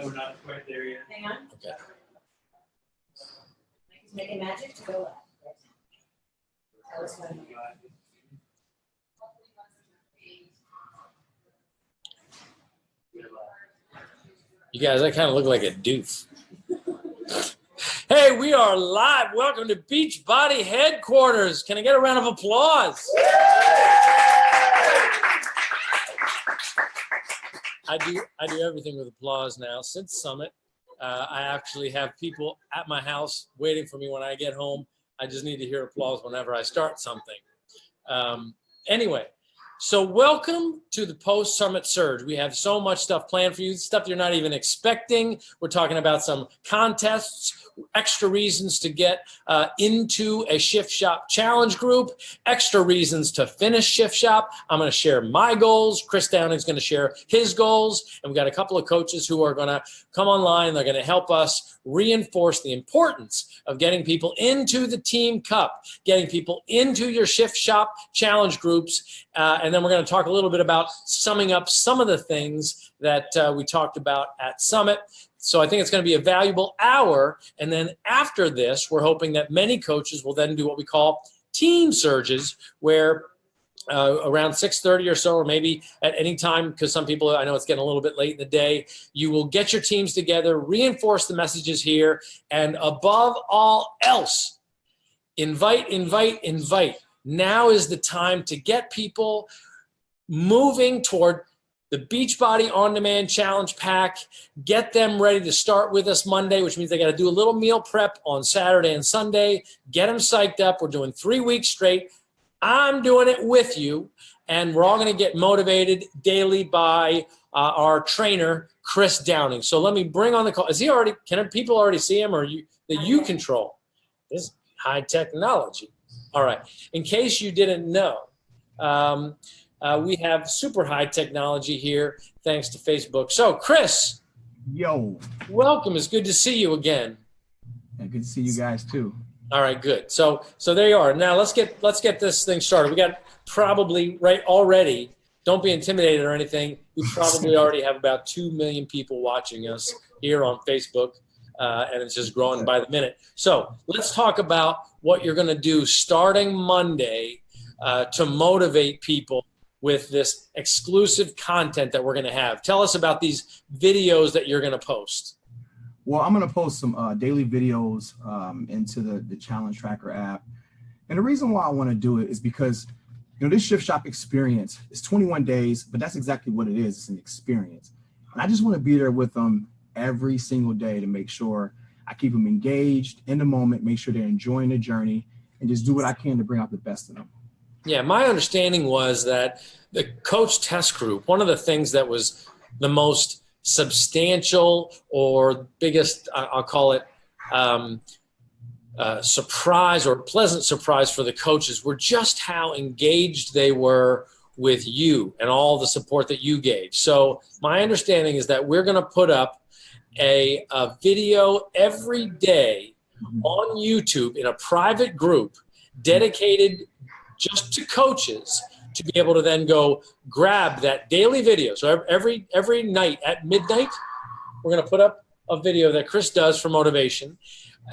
we're not quite there yet. Hang on. Okay. He's making magic to go up. That was funny. You guys, I kind of look like a doof. Hey, we are live. Welcome to Beachbody Headquarters. Can I get a round of applause? I do everything with applause now. Since Summit, I actually have people at my house waiting for me when I get home. I just need to hear applause whenever I start something. Anyway, so welcome to the post-Summit Surge. We have so much stuff planned for you, stuff you're not even expecting. We're talking about some contests, extra reasons to get into a Shift Shop challenge group, extra reasons to finish Shift Shop. I'm going to share my goals. Chris Downing's going to share his goals. And we've got a couple of coaches who are going to come online. They're going to help us reinforce the importance of getting people into the Team Cup, getting people into your Shift Shop challenge groups. And then we're going to talk a little bit about summing up some of the things that we talked about at Summit. So I think it's going to be a valuable hour. And then after this, we're hoping that many coaches will then do what we call team surges, where around 6:30 or so, or maybe at any time, because some people, I know it's getting a little bit late in the day, you will get your teams together, reinforce the messages here, and above all else, invite. Now is the time to get people moving toward the Beachbody On-Demand Challenge Pack. Get them ready to start with us Monday, which means they got to do a little meal prep on Saturday and Sunday. Get them psyched up. We're doing 3 weeks straight. I'm doing it with you, and we're all going to get motivated daily by our trainer, Chris Downing. So let me bring on the call. Is he already? Can people already see him, or you control? This is high technology. All right. In case you didn't know, we have super high technology here, thanks to Facebook. So, Chris. Yo. Welcome. It's good to see you again. Yeah, good to see you guys too. All right, good. So there you are. Now let's get this thing started. We got probably already. Don't be intimidated or anything. We probably already have about 2 million people watching us here on Facebook, and it's just growing by the minute. So let's talk about what you're going to do starting Monday to motivate people with this exclusive content that we're going to have. Tell us about these videos that you're going to post. Well, I'm going to post some daily videos into the Challenge Tracker app. And the reason why I want to do it is because, this Shift Shop experience is 21 days, but that's exactly what it is. It's an experience. And I just want to be there with them every single day to make sure I keep them engaged in the moment, make sure they're enjoying the journey, and just do what I can to bring out the best in them. Yeah, my understanding was that the coach test group, one of the things that was the most substantial or biggest, I'll call it, surprise or pleasant surprise for the coaches were just how engaged they were with you and all the support that you gave. So my understanding is that we're going to put up a video every day on YouTube in a private group dedicated just to coaches to be able to then go grab that daily video. So every night at midnight, we're going to put up a video that Chris does for motivation,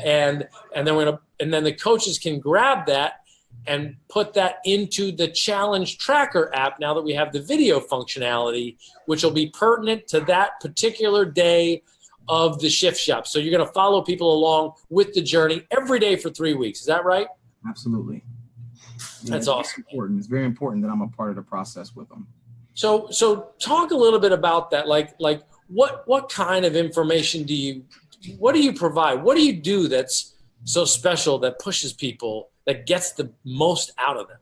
and then the coaches can grab that and put that into the Challenge Tracker app now that we have the video functionality, which will be pertinent to that particular day of the Shift Shop. So you're going to follow people along with the journey every day for 3 weeks. Is that right? Absolutely. Yeah, That's awesome. Important. It's very important that I'm a part of the process with them. So talk a little bit about that. Like what kind of information what do you provide? What do you do that's so special that pushes people, that gets the most out of them?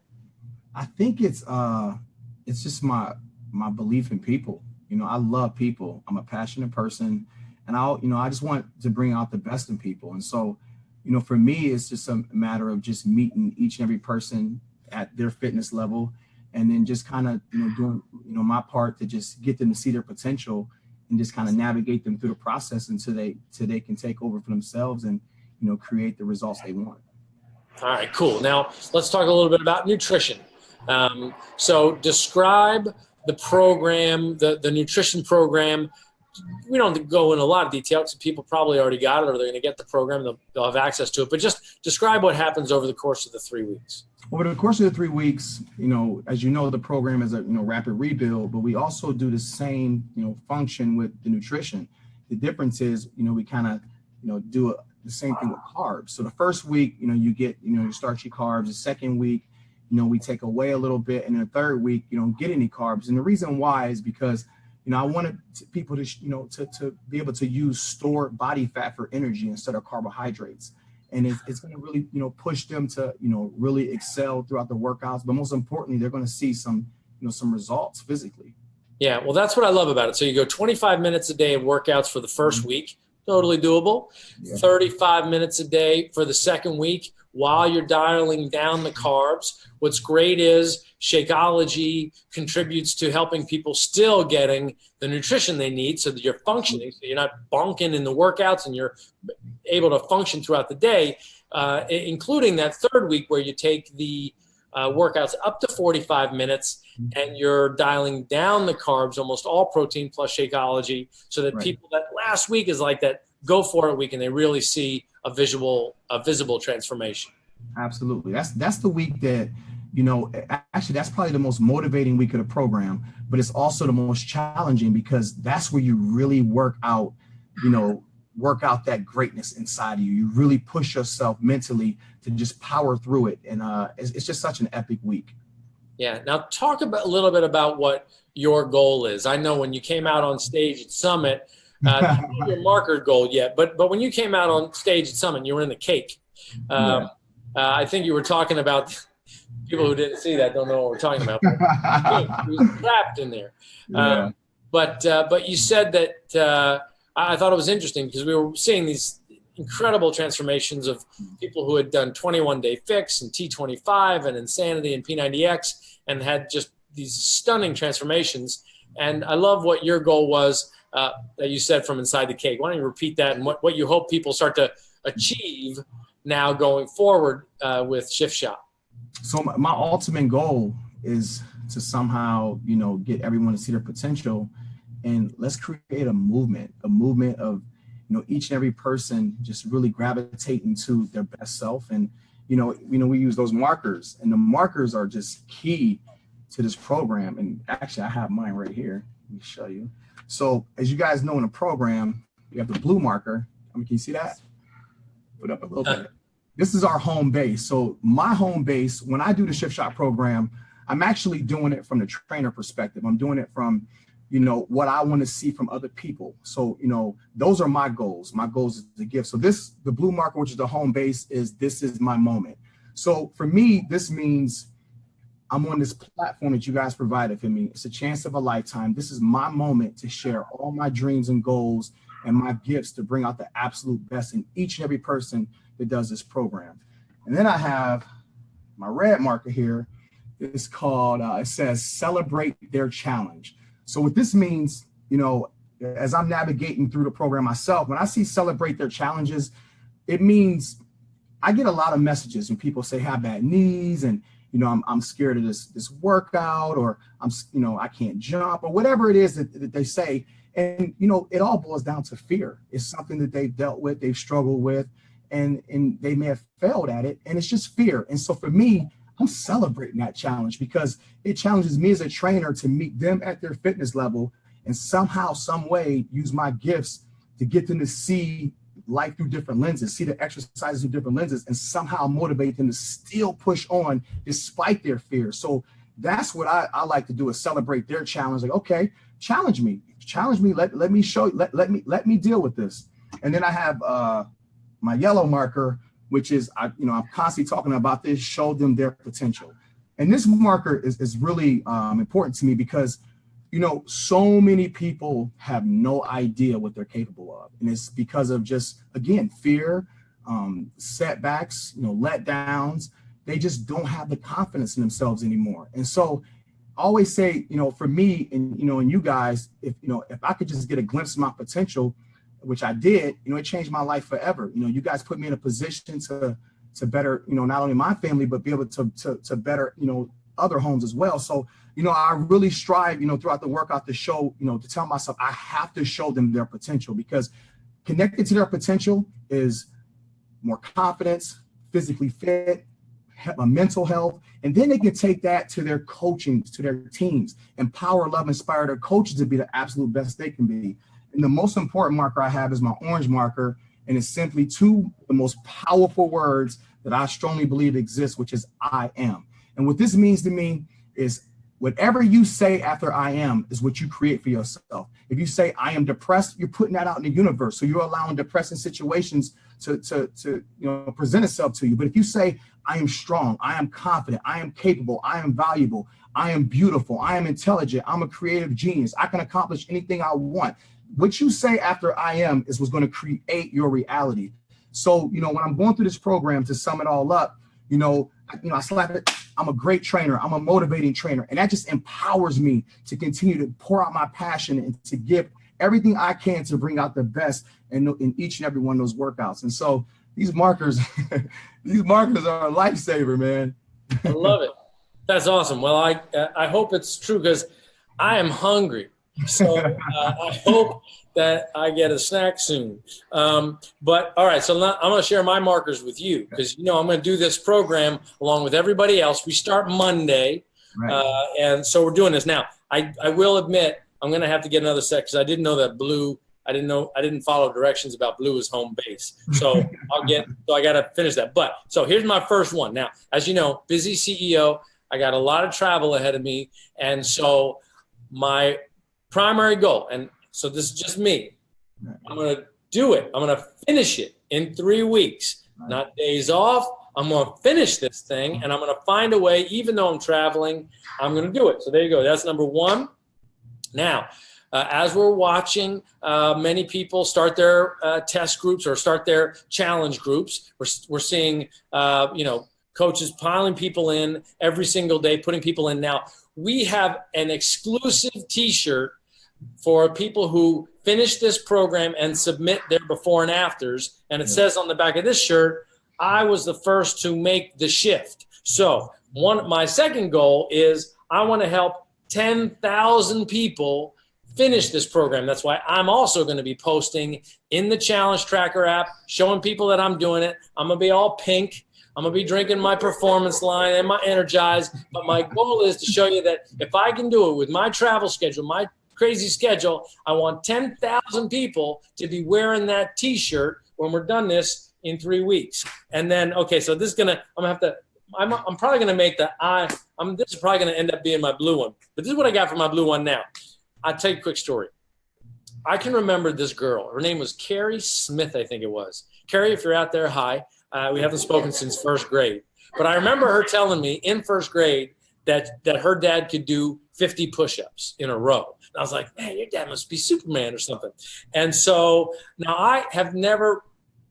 I think it's just my belief in people. I love people. I'm a passionate person, and I just want to bring out the best in people. And so, for me, it's just a matter of just meeting each and every person at their fitness level, and then just kind of, doing, my part to just get them to see their potential and just kind of navigate them through the process until they can take over for themselves and, create the results they want. All right, cool. Now let's talk a little bit about nutrition. So describe the program, the nutrition program, we don't go in a lot of detail because people probably already got it or they're going to get the program. They'll have access to it. But just describe what happens over the course of the 3 weeks. Over the course of the 3 weeks, as you know, the program is a rapid rebuild, but we also do the same function with the nutrition. The difference is we kind of do the same thing with carbs. So the first week, you get your starchy carbs. The second week, we take away a little bit, and then the third week, you don't get any carbs. And the reason why is because I wanted people to to be able to use stored body fat for energy instead of carbohydrates. And it's going to really, push them to, really excel throughout the workouts. But most importantly, they're going to see some results physically. Yeah, well, that's what I love about it. So you go 25 minutes a day of workouts for the first week, totally doable. Yeah. 35 minutes a day for the second week while you're dialing down the carbs. What's great is Shakeology contributes to helping people still getting the nutrition they need so that you're functioning, so you're not bonking in the workouts and you're able to function throughout the day, including that third week where you take the workouts up to 45 minutes and you're dialing down the carbs, almost all protein plus Shakeology, so that people that last week is like that go for it week and they really see a visible transformation. Absolutely. That's the week that, actually that's probably the most motivating week of the program, but it's also the most challenging because that's where you really work out that greatness inside of you. You really push yourself mentally to just power through it. And it's just such an epic week. Yeah. Now talk a little bit about what your goal is. I know when you came out on stage at Summit, not your marker goal yet, but when you came out on stage at Summit, you were in the cake. I think you were talking about, people who didn't see that don't know what we're talking about. He was trapped in there. Yeah. But you said that I thought it was interesting because we were seeing these incredible transformations of people who had done 21-day fix and T25 and Insanity and P90X and had just these stunning transformations. And I love what your goal was that you said from inside the cake. Why don't you repeat that and what you hope people start to achieve now going forward with Shift Shop? So my ultimate goal is to somehow, get everyone to see their potential, and let's create a movement of, each and every person just really gravitating to their best self. And, we use those markers, and the markers are just key to this program. And actually I have mine right here. Let me show you. So as you guys know, in the program, we have the blue marker. Can you see that? Put up a little bit. This is our home base. So my home base, when I do the Shift Shop program, I'm actually doing it from the trainer perspective. I'm doing it from, what I want to see from other people. So, those are my goals. My goals is to give. So the blue marker, which is the home base, this is my moment. So for me, this means I'm on this platform that you guys provided for me. It's a chance of a lifetime. This is my moment to share all my dreams and goals and my gifts to bring out the absolute best in each and every person that does this program. And then I have my red marker here. It's called, it says celebrate their challenge. So what this means, as I'm navigating through the program myself, when I see celebrate their challenges, it means I get a lot of messages when people say, have bad knees and, I'm scared of this workout, or I can't jump, or whatever it is that they say. And, it all boils down to fear. It's something that they've dealt with, they've struggled with, and they may have failed at it. And it's just fear. And so for me, I'm celebrating that challenge because it challenges me as a trainer to meet them at their fitness level and somehow, some way use my gifts to get them to see life through different lenses, see the exercises through different lenses, and somehow motivate them to still push on despite their fear. So that's what I like to do, is celebrate their challenge. Like, okay, challenge me. Let me show you, let me deal with this. And then I have my yellow marker, which is, I'm constantly talking about this, show them their potential. And this marker is really important to me because, so many people have no idea what they're capable of. And it's because of just, again, fear, setbacks, letdowns. They just don't have the confidence in themselves anymore. And so I always say, for me and, and you guys, if I could just get a glimpse of my potential, which I did, it changed my life forever. You guys put me in a position to better, not only my family, but be able to better, other homes as well. So, I really strive, throughout the workout to show, to tell myself I have to show them their potential, because connected to their potential is more confidence, physically fit, mental health, and then they can take that to their coaching, to their teams, empower, love, inspire their coaches to be the absolute best they can be. And the most important marker I have is my orange marker, and it's simply two the most powerful words that I strongly believe exist, which is I am. And what this means to me is whatever you say after I am is what you create for yourself. If you say I am depressed, you're putting that out in the universe. So you're allowing depressing situations to present itself to you. But if you say I am strong, I am confident, I am capable, I am valuable, I am beautiful, I am intelligent, I'm a creative genius, I can accomplish anything I want. What you say after I am is what's going to create your reality. So, when I'm going through this program, to sum it all up, I slap it. I'm a great trainer. I'm a motivating trainer. And that just empowers me to continue to pour out my passion and to give everything I can to bring out the best in each and every one of those workouts. And so these markers, these markers are a lifesaver, man. I love it. That's awesome. Well, I hope it's true, because I am hungry. So I hope that I get a snack soon. But all right, so now I'm going to share my markers with you, because I'm going to do this program along with everybody else. We start Monday, right. And so we're doing this now. I will admit I'm going to have to get another set, because I didn't know that blue. I didn't follow directions about blue as home base. So I got to finish that. But so here's my first one. Now, as you know, busy CEO. I got a lot of travel ahead of me, and so my primary goal, and so this is just me, I'm going to do it. I'm going to finish it in 3 weeks, not days off. I'm going to finish this thing, and I'm going to find a way, even though I'm traveling, I'm going to do it. So there you go. That's number one. Now, as we're watching many people start their test groups or start their challenge groups, we're seeing, coaches piling people in every single day, putting people in. Now, we have an exclusive T-shirt for people who finish this program and submit their before and afters. And it says on the back of this shirt, I was the first to make the shift. So my second goal is I want to help 10,000 people finish this program. That's why I'm also going to be posting in the Challenge Tracker app, showing people that I'm doing it. I'm going to be all pink. I'm going to be drinking my performance line and my Energize. But my goal is to show you that if I can do it with my travel schedule, my crazy schedule, I want 10,000 people to be wearing that T-shirt when we're done this in 3 weeks. And then, okay, so this is gonna, I'm probably gonna make this is probably gonna end up being my blue one. But this is what I got for my blue one now. I'll tell you a quick story. I can remember this girl. Her name was Carrie Smith, I think it was. Carrie, if you're out there, hi. We haven't spoken since first grade. But I remember her telling me in first grade that her dad could do 50 push-ups in a row. And I was like, man, your dad must be Superman or something. And so now I have never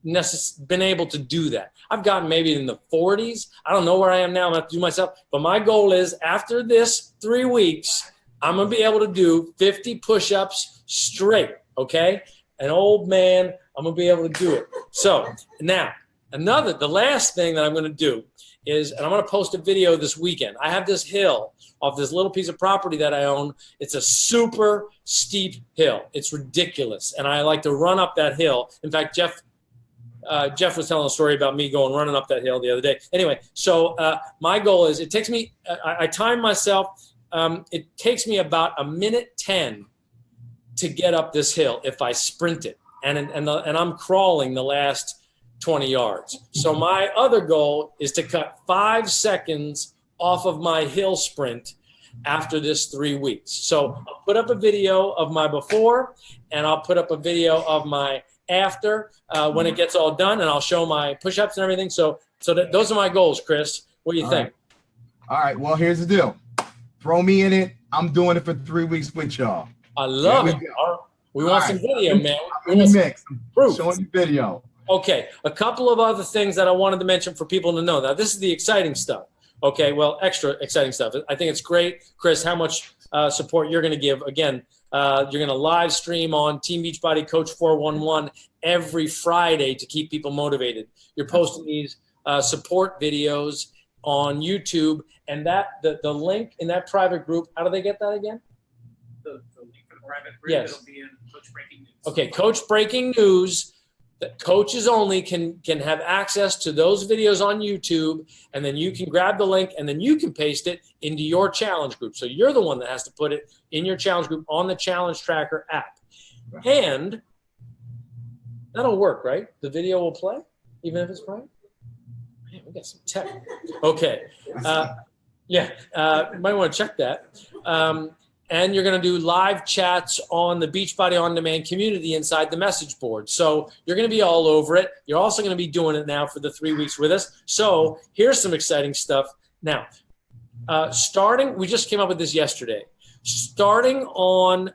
been able to do that. I've gotten maybe in the 40s. I don't know where I am now. I'm going to have to do myself. But my goal is after this 3 weeks, I'm going to be able to do 50 push-ups straight, okay? An old man, I'm going to be able to do it. So now, the last thing that I'm going to do is, and I'm going to post a video this weekend. I have this hill off this little piece of property that I own. It's a super steep hill. It's ridiculous. And I like to run up that hill. In fact, Jeff was telling a story about me running up that hill the other day. Anyway, so my goal is, it takes me, I time myself, it takes me about 1:10 to get up this hill if I sprint it. And I'm crawling the last 20 yards. So my other goal is to cut 5 seconds off of my hill sprint after this 3 weeks. So I'll put up a video of my before, and I'll put up a video of my after when it gets all done, and I'll show my push-ups and everything. So those are my goals, Chris. What do you think? All right. Well, here's the deal. Throw me in it. I'm doing it for 3 weeks with y'all. I love it. We want some video, man. I'm in the mix. Showing you video. Okay, a couple of other things that I wanted to mention for people to know. Now, this is the exciting stuff. Okay, well, extra exciting stuff. I think it's great, Chris, how much support you're going to give. Again, you're going to live stream on Team Beachbody Coach 411 every Friday to keep people motivated. You're posting these support videos on YouTube, and that the link in that private group, how do they get that again? The link for the private group, Yes. it'll be in Coach Breaking News. Okay, Coach Breaking News, that coaches only can have access to those videos on YouTube, and then you can grab the link and then you can paste it into your challenge group. So you're the one that has to put it in your challenge group on the Challenge Tracker app. And that'll work, right? The video will play, even if it's private? Man, we got some tech. Okay. You might want to check that. And you're going to do live chats on the Beachbody On Demand community inside the message board. So you're going to be all over it. You're also going to be doing it now for the 3 weeks with us. So here's some exciting stuff. Now, we just came up with this yesterday. Starting on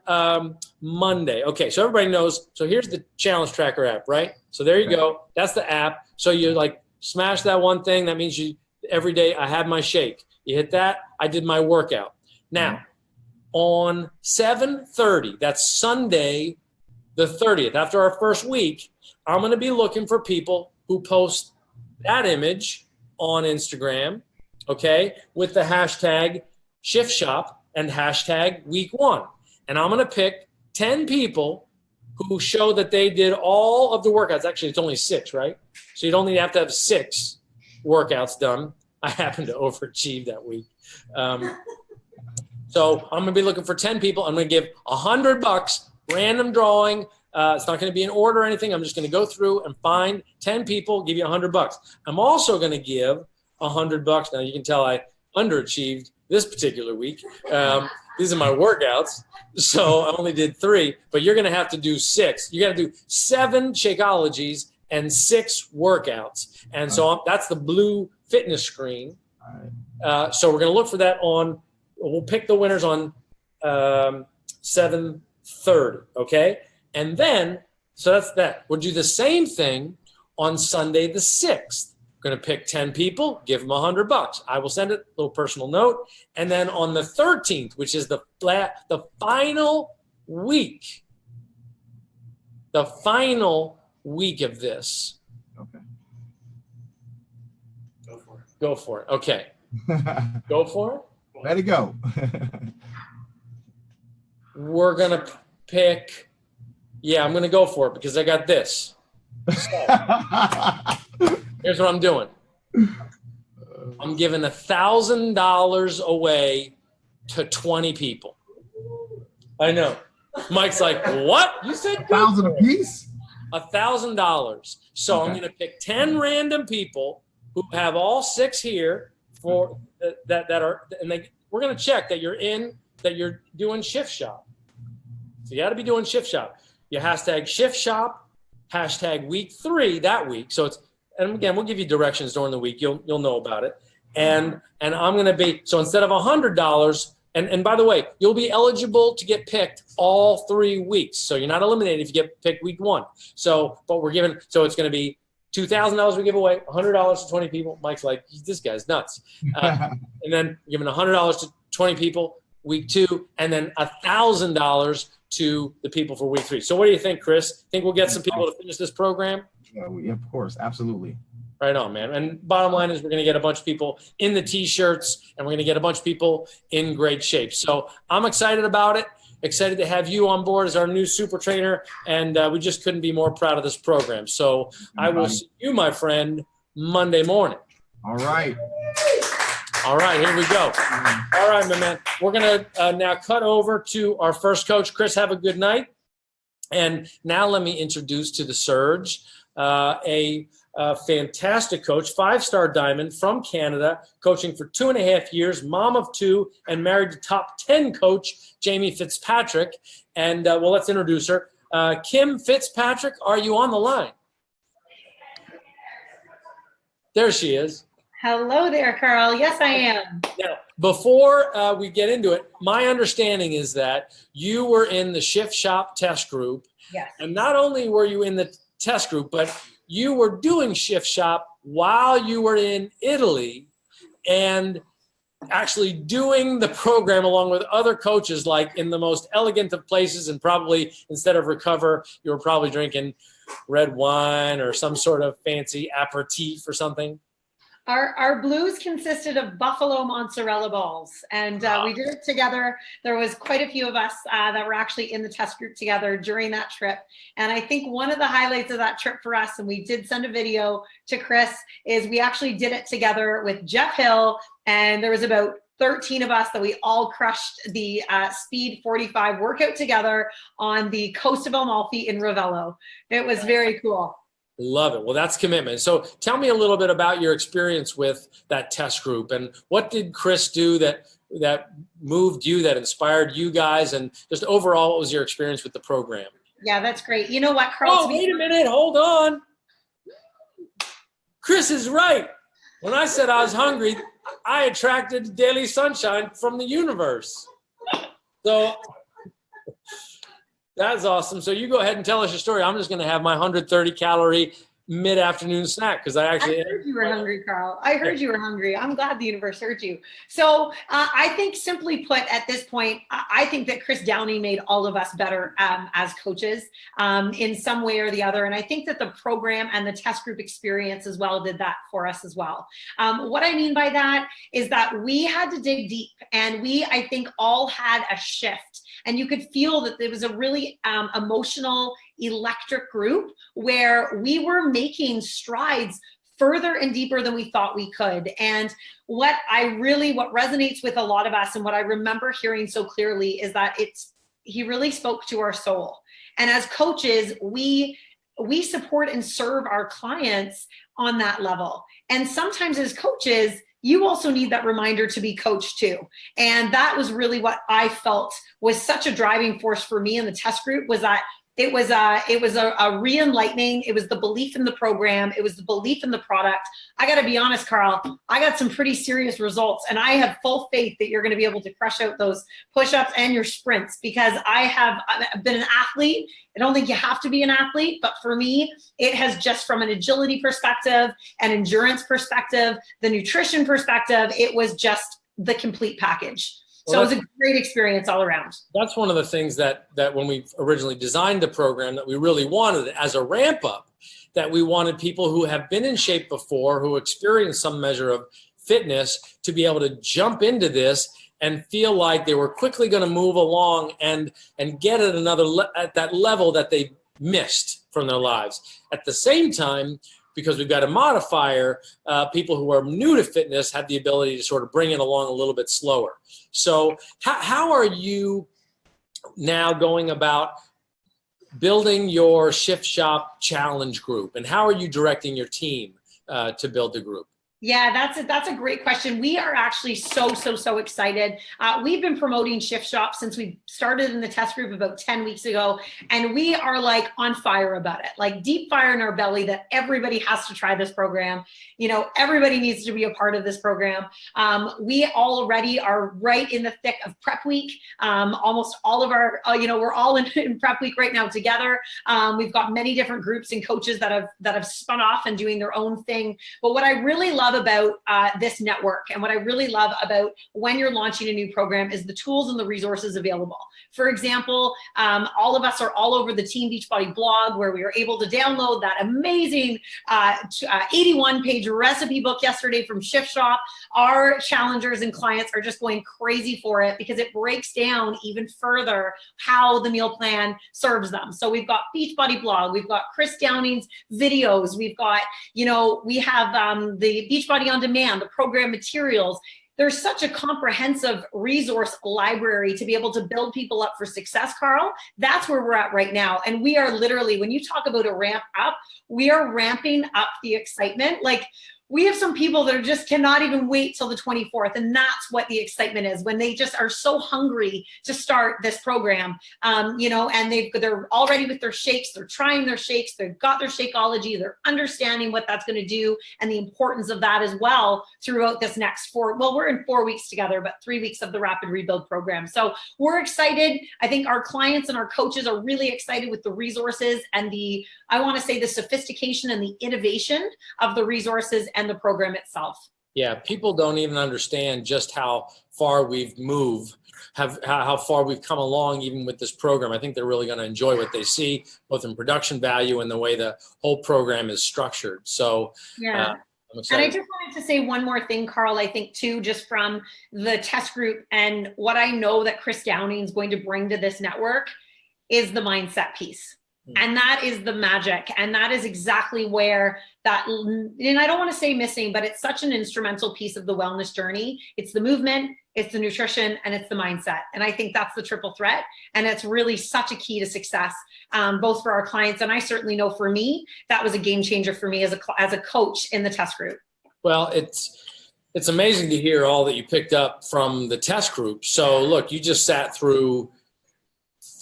Monday. Okay, so everybody knows. So here's the Challenge Tracker app, right? So there you go. That's the app. So you like smash that one thing. That means every day I have my shake. You hit that, I did my workout. Now, on 7/30, that's Sunday the 30th, after our first week, I'm going to be looking for people who post that image on Instagram, okay, with the hashtag Shift Shop and hashtag Week 1. And I'm going to pick 10 people who show that they did all of the workouts. Actually, it's only 6, right? So you'd only have to have 6 workouts done. I happened to overachieve that week. So I'm going to be looking for 10 people. I'm going to give $100, random drawing. It's not going to be in order or anything. I'm just going to go through and find 10 people, give you $100. I'm also going to give $100. Now you can tell I underachieved this particular week. These are my workouts. So I only did 3, but you're going to have to do 6. You got to do 7 Shakeologies and 6 workouts. And so that's the blue fitness screen. So we're going to look for that we'll pick the winners on 7/30, okay? And then, so that's that. We'll do the same thing on Sunday the 6th. We're going to pick 10 people, give them $100. I will send it, a little personal note. And then on the 13th, which is the final week of this. Okay. Go for it. Okay. Go for it. Let it go. We're going to pick, I'm going to go for it because I got this. So, here's what I'm doing. I'm giving $1,000 away to 20 people. I know. Mike's like, what? You said 1,000 apiece? $1,000. So Okay. I'm going to pick 10 random people who have all 6 here for that are, and we're going to check that you're doing Shift Shop. So you got to be doing Shift Shop. You hashtag Shift Shop, hashtag Week 3 that week. So and again, we'll give you directions during the week. You'll know about it. And I'm going to be, so instead of $100, and by the way, you'll be eligible to get picked all 3 weeks. So you're not eliminated if you get picked week 1. So, but we're giving, so it's going to be $2,000 we give away, $100 to 20 people. Mike's like, this guy's nuts. And then we're giving $100 to 20 people week 2, and then $1,000 to the people for week 3. So what do you think, Chris? Think we'll get some people to finish this program? Yeah, of course, absolutely. Right on, man. And bottom line is we're going to get a bunch of people in the T-shirts, and we're going to get a bunch of people in great shape. So I'm excited about it. Excited to have you on board as our new super trainer, and we just couldn't be more proud of this program. So I will see you, my friend, Monday morning. All right. All right, here we go. All right, my man. We're going to now cut over to our first coach. Chris, have a good night. And now let me introduce to the Surge a fantastic coach, 5-star diamond from Canada, coaching for 2.5 years, mom of 2, and married to top 10 coach Jamie Fitzpatrick. And well, let's introduce her. Kim Fitzpatrick, are you on the line? There she is. Hello there, Carl. Yes, I am. Now, before we get into it, my understanding is that you were in the Shift Shop test group. Yes. And not only were you in the test group, but you were doing Shift Shop while you were in Italy and actually doing the program along with other coaches, like in the most elegant of places, and probably instead of Recover, you were probably drinking red wine or some sort of fancy aperitif or something. Our blues consisted of buffalo mozzarella balls, and we did it together. There was quite a few of us that were actually in the test group together during that trip. And I think one of the highlights of that trip for us, and we did send a video to Chris, is we actually did it together with Jeff Hill, and there was about 13 of us that we all crushed the Speed 45 workout together on the coast of Amalfi in Ravello. It was very cool. Love it. Well, that's commitment. So tell me a little bit about your experience with that test group, and what did Chris do that moved you, that inspired you guys, and just overall, what was your experience with the program? Yeah, that's great. You know what, Carl? Oh, wait a minute. Hold on. Chris is right. When I said I was hungry, I attracted daily sunshine from the universe. So that's awesome. So you go ahead and tell us your story. I'm just going to have my 130 calorie mid-afternoon snack because I heard you were hungry, Carl. I heard you were hungry. I'm glad the universe heard you. So I think, simply put, at this point, I think that Chris Downing made all of us better as coaches in some way or the other. And I think that the program and the test group experience as well did that for us as well. What I mean by that is that we had to dig deep, and we, I think, all had a shift. And you could feel that there was a really emotional, electric group where we were making strides further and deeper than we thought we could. And what resonates with a lot of us, and what I remember hearing so clearly, is that he really spoke to our soul. And as coaches, we support and serve our clients on that level. And sometimes as coaches, you also need that reminder to be coached too. And that was really what I felt was such a driving force for me in the test group, was that it was a re-enlightening. It was the belief in the program. It was the belief in the product. I got to be honest, Carl, I got some pretty serious results, and I have full faith that you're going to be able to crush out those push-ups and your sprints, because I've been an athlete. I don't think you have to be an athlete, but for me, it has, just from an agility perspective, an endurance perspective, the nutrition perspective, it was just the complete package. So it was a great experience all around. That's one of the things that when we originally designed the program, that we really wanted as a ramp up, that we wanted people who have been in shape before, who experienced some measure of fitness, to be able to jump into this and feel like they were quickly going to move along and get at at that level that they missed from their lives. At the same time, because we've got a modifier, people who are new to fitness have the ability to sort of bring it along a little bit slower. So how are you now going about building your Shift Shop Challenge group, and how are you directing your team to build the group? Yeah, that's a great question. We are actually so excited. We've been promoting Shift Shop since we started in the test group about 10 weeks ago, and we are like on fire about it, like deep fire in our belly that everybody has to try this program. You know, everybody needs to be a part of this program. We already are right in the thick of prep week. Almost all of our, we're all in prep week right now together. We've got many different groups and coaches that have spun off and doing their own thing. But what I really love about this network, and what I really love about when you're launching a new program, is the tools and the resources available. For example, all of us are all over the Team Beachbody blog, where we were able to download that amazing 81-page recipe book yesterday from Shift Shop. Our challengers and clients are just going crazy for it, because it breaks down even further how the meal plan serves them. So we've got Beachbody blog, we've got Chris Downing's videos, we've got, we have the Beachbody on Demand, the program materials. There's such a comprehensive resource library to be able to build people up for success, Carl. That's where we're at right now. And we are literally, when you talk about a ramp up, we are ramping up the excitement. Like, we have some people that just cannot even wait till the 24th. And that's what the excitement is, when they just are so hungry to start this program, and they're already with their shakes, they're trying their shakes, they've got their Shakeology, they're understanding what that's going to do and the importance of that as well throughout this next we're in 4 weeks together, but 3 weeks of the Rapid Rebuild program. So we're excited. I think our clients and our coaches are really excited with the resources and the sophistication and the innovation of the resources and the program itself. Yeah, people don't even understand just how far we've moved, how far we've come along even with this program. I think they're really going to enjoy what they see, both in production value and the way the whole program is structured. So yeah. I'm And I excited. just wanted to say one more thing, Carl, I think too, just from the test group and what I know that Chris Downing is going to bring to this network is the mindset piece. And that is the magic. And that is exactly where that, and I don't want to say missing, but it's such an instrumental piece of the wellness journey. It's the movement, it's the nutrition, and it's the mindset. And I think that's the triple threat. And it's really such a key to success, both for our clients. And I certainly know for me, that was a game changer for me as a coach in the test group. Well, it's amazing to hear all that you picked up from the test group. So look, you just sat through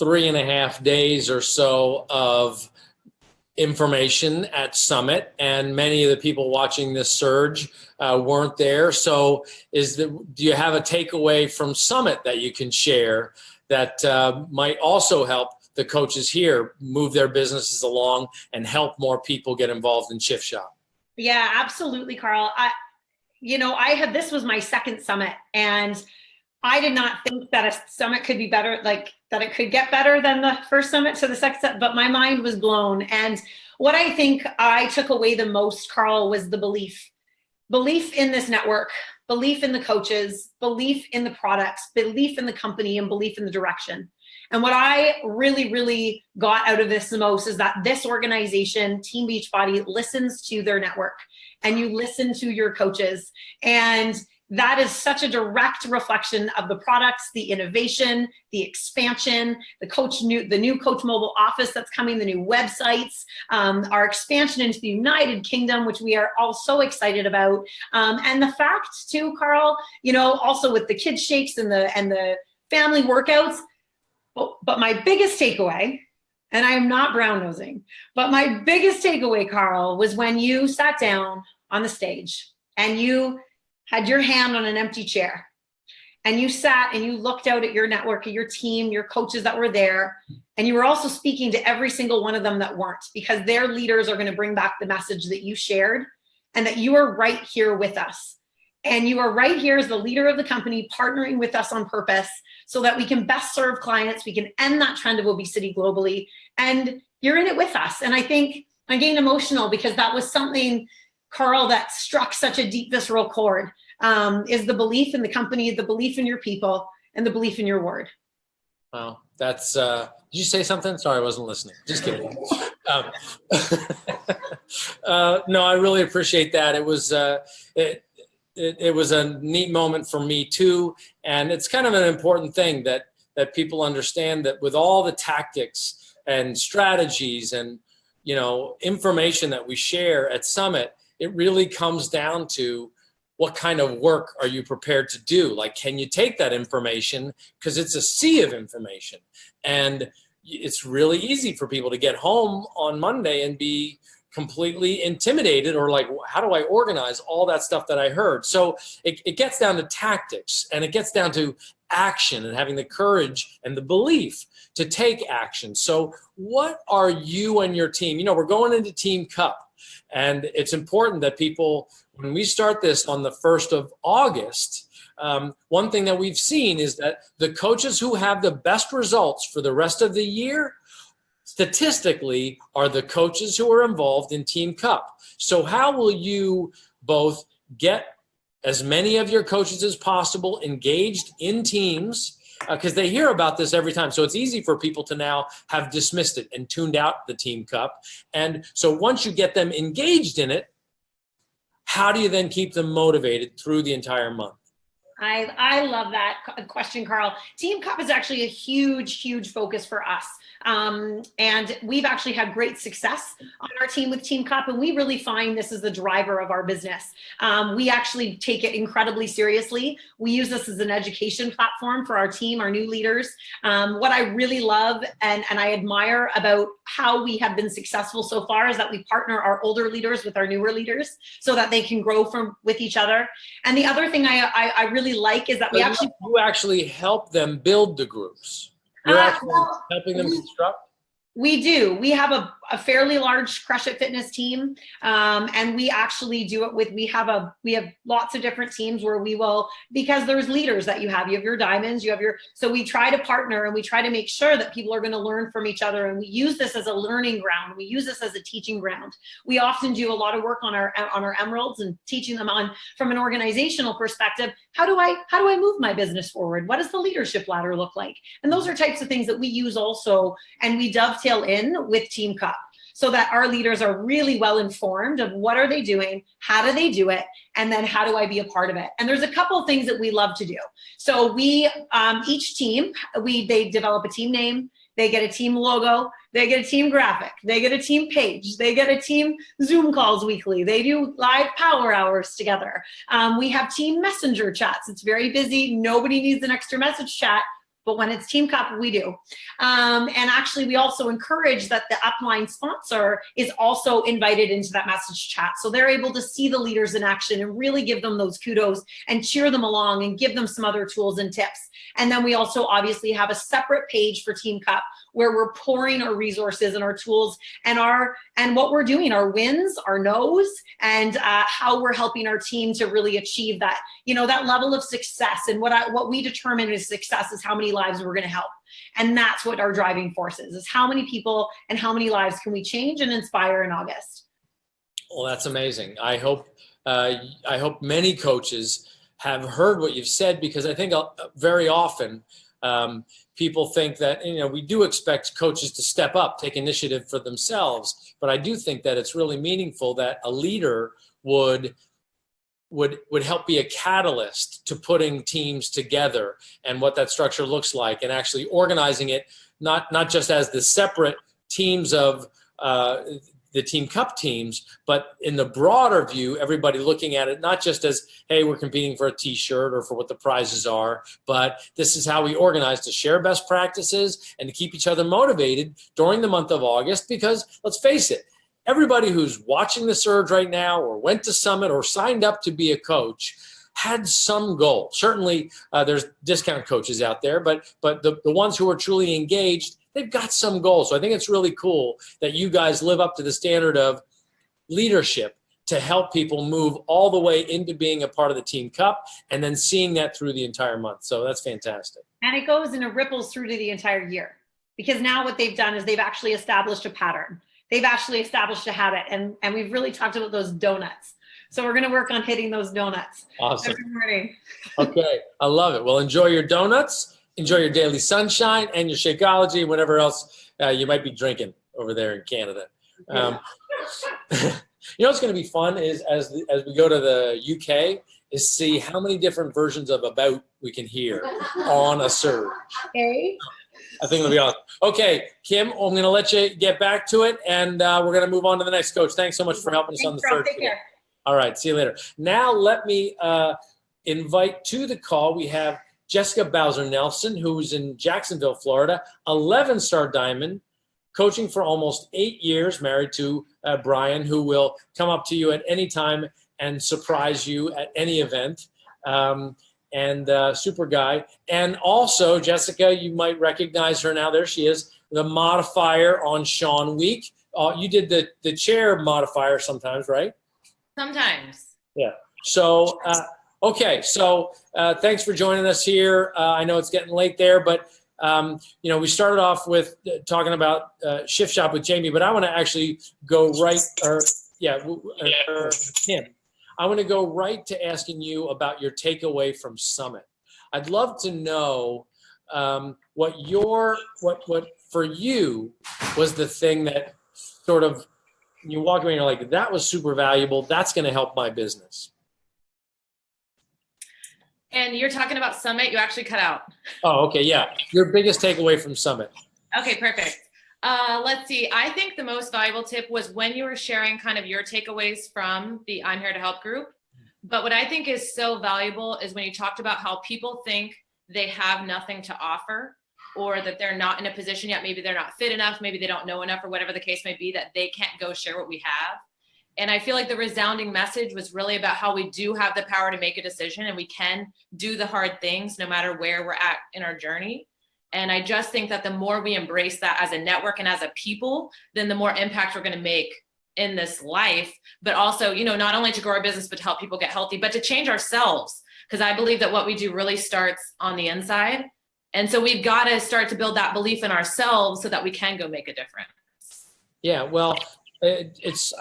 3.5 days or so of information at Summit, and many of the people watching this surge weren't there. So do you have a takeaway from Summit that you can share that might also help the coaches here move their businesses along and help more people get involved in Shift Shop? Yeah, absolutely, Carl. This was my second Summit, and I did not think that a summit could be better, like that it could get better than the first summit to the second, but my mind was blown. And what I think I took away the most, Carl, was the belief in this network, belief in the coaches, belief in the products, belief in the company, and belief in the direction. And what I really, really got out of this the most is that this organization, Team Beachbody, listens to their network, and you listen to your coaches. And that is such a direct reflection of the products, the innovation, the expansion, the new Coach Mobile office that's coming, the new websites, our expansion into the United Kingdom, which we are all so excited about. And the fact too, Carl, also with the kids shakes and the family workouts. But my biggest takeaway, and I am not brown nosing, but my biggest takeaway, Carl, was when you sat down on the stage and you had your hand on an empty chair and you sat and you looked out at your network, at your team, your coaches that were there. And you were also speaking to every single one of them that weren't, because their leaders are going to bring back the message that you shared, and that you are right here with us. And you are right here as the leader of the company, partnering with us on purpose so that we can best serve clients. We can end that trend of obesity globally. And you're in it with us. And I think I'm getting emotional because that was something, Carl, that struck such a deep visceral chord, is the belief in the company, the belief in your people, and the belief in your word. Wow, that's, did you say something? Sorry, I wasn't listening. Just kidding. No, I really appreciate that. It was, it was a neat moment for me too. And it's kind of an important thing that people understand that with all the tactics and strategies and, information that we share at Summit, it really comes down to what kind of work are you prepared to do? Like, can you take that information? Because it's a sea of information. And it's really easy for people to get home on Monday and be completely intimidated, or like, how do I organize all that stuff that I heard? So it gets down to tactics, and it gets down to action and having the courage and the belief to take action. So what are you and your team? We're going into Team Cup, and it's important that people, when we start this on the 1st of August, one thing that we've seen is that the coaches who have the best results for the rest of the year statistically are the coaches who are involved in Team Cup. So how will you both get as many of your coaches as possible engaged in teams, because they hear about this every time. So it's easy for people to now have dismissed it and tuned out the Team Cup. And so once you get them engaged in it, how do you then keep them motivated through the entire month? I love that question, Carl. Team Cup is actually a huge, huge focus for us. And we've actually had great success on our team with Team Cup, and we really find this is the driver of our business. We actually take it incredibly seriously. We use this as an education platform for our team, our new leaders. What I really love and I admire about how we have been successful so far is that we partner our older leaders with our newer leaders so that they can grow with each other. And the other thing I really like is that we you actually help them build the groups. You're actually helping them construct? We do. We have a fairly large Crush It Fitness team, and we actually do it with. We have lots of different teams where we will, because there's leaders that you have. You have your diamonds. You have your. So we try to partner and we try to make sure that people are going to learn from each other, and we use this as a learning ground. We use this as a teaching ground. We often do a lot of work on our emeralds and teaching them on from an organizational perspective. How do I move my business forward? What does the leadership ladder look like? And those are types of things that we use also, and we dovetail in with Team Cup so that our leaders are really well informed of what are they doing, how do they do it, and then how do I be a part of it. And there's a couple of things that we love to do. So we each team, they develop a team name, they get a team logo, they get a team graphic, they get a team page, they get a team Zoom calls weekly, they do live power hours together. We have team messenger chats. It's very busy. Nobody needs an extra message chat. But when it's Team Cup, we do. And actually, we also encourage that the upline sponsor is also invited into that message chat. So they're able to see the leaders in action and really give them those kudos and cheer them along and give them some other tools and tips. And then we also obviously have a separate page for Team Cup where we're pouring our resources and our tools and what we're doing, our wins, our no's, and how we're helping our team to really achieve that, that level of success. And what we determine as success is how many lives we're going to help. And that's what our driving force is how many people and how many lives can we change and inspire in August. Well, that's amazing. I hope many coaches have heard what you've said, because I think very often people think that, we do expect coaches to step up, take initiative for themselves. But I do think that it's really meaningful that a leader would help be a catalyst to putting teams together and what that structure looks like, and actually organizing it, not just as the separate teams of the Team Cup teams, but in the broader view, everybody looking at it not just as, hey, we're competing for a t-shirt or for what the prizes are, but this is how we organize to share best practices and to keep each other motivated during the month of August. Because let's face it, everybody who's watching the Surge right now or went to Summit or signed up to be a coach had some goal. Certainly there's discount coaches out there, but the ones who are truly engaged, they've got some goals. So I think it's really cool that you guys live up to the standard of leadership to help people move all the way into being a part of the Team Cup and then seeing that through the entire month. So that's fantastic. And it goes and it ripples through to the entire year, because now what they've done is they've actually established a pattern. They've actually established a habit, and we've really talked about those donuts. So we're going to work on hitting those donuts. Awesome. Every morning. Okay, I love it. Well, enjoy your donuts, enjoy your daily sunshine and your Shakeology, whatever else you might be drinking over there in Canada. What's going to be fun is as we go to the UK is see how many different versions of About we can hear on a Surge. Okay. I think it'll be awesome. Okay, Kim, I'm going to let you get back to it, and we're going to move on to the next coach. Thanks so much for helping us on the Surge. Take care. All right, see you later. Now let me invite to the call. We have Jessica Bowser-Nelson, who's in Jacksonville, Florida, 11-star diamond, coaching for almost 8 years, married to Brian, who will come up to you at any time and surprise you at any event. And super guy. And also, Jessica, you might recognize her now. There she is, the modifier on Sean Week. You did the chair modifier sometimes, right? Sometimes. Yeah. So, okay. So thanks for joining us here. I know it's getting late there, but, we started off with talking about Shift Shop with Jamie, but I want to actually go Kim. I want to go right to asking you about your takeaway from Summit. I'd love to know what for you was the thing that sort of you walk away and you're like, that was super valuable. That's going to help my business. And you're talking about Summit, you actually cut out. Oh, okay. Yeah. Your biggest takeaway from Summit. Okay, perfect. Let's see. I think the most valuable tip was when you were sharing kind of your takeaways from the I'm Here to Help group. But what I think is so valuable is when you talked about how people think they have nothing to offer, or that they're not in a position yet. Maybe they're not fit enough. Maybe they don't know enough, or whatever the case may be, that they can't go share what we have. And I feel like the resounding message was really about how we do have the power to make a decision, and we can do the hard things no matter where we're at in our journey. And I just think that the more we embrace that as a network and as a people, then the more impact we're going to make in this life, but also, not only to grow our business, but to help people get healthy, but to change ourselves. Because I believe that what we do really starts on the inside. And so we've got to start to build that belief in ourselves so that we can go make a difference. Yeah, well, I